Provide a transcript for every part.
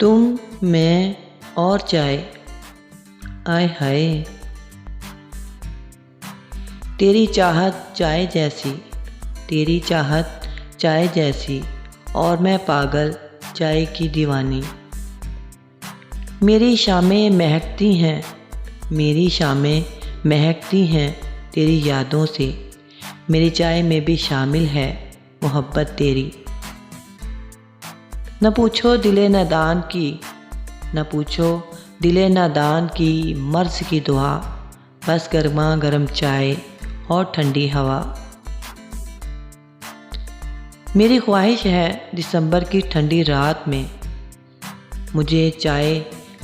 तुम, मैं और चाय, आय हाय। तेरी चाहत चाय जैसी, तेरी चाहत चाय जैसी, और मैं पागल चाय की दीवानी। मेरी शामें महकती हैं, मेरी शामें महकती हैं तेरी यादों से। मेरी चाय में भी शामिल है मोहब्बत तेरी। न पूछो दिले नादान की, न पूछो दिले नादान की मर्ज़ की दुआ। बस गर्मा गर्म चाय और ठंडी हवा। मेरी ख्वाहिश है दिसंबर की ठंडी रात में मुझे चाय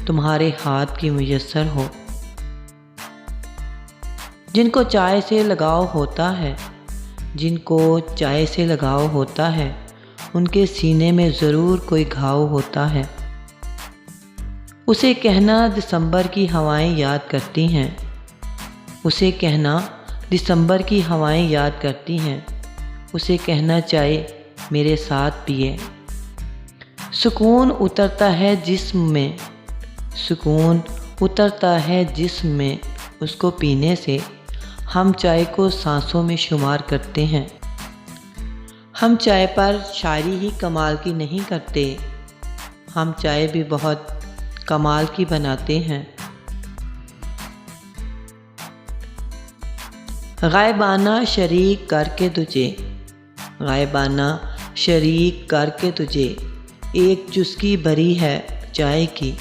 तुम्हारे हाथ की मुयस्सर हो। जिनको चाय से लगाव होता है, जिनको चाय से लगाव होता है, उनके सीने में ज़रूर कोई घाव होता है। उसे कहना दिसंबर की हवाएं याद करती हैं, उसे कहना दिसंबर की हवाएं याद करती हैं। उसे कहना चाय मेरे साथ पिए। सुकून उतरता है जिस्म में, सुकून उतरता है जिस्म में उसको पीने से। हम चाय को सांसों में शुमार करते हैं। हम चाय पर शायरी ही कमाल की नहीं करते, हम चाय भी बहुत कमाल की बनाते हैं। गायबाना शरीक करके तुझे, गायबाना शरीक करके तुझे, एक चुस्की भरी है चाय की।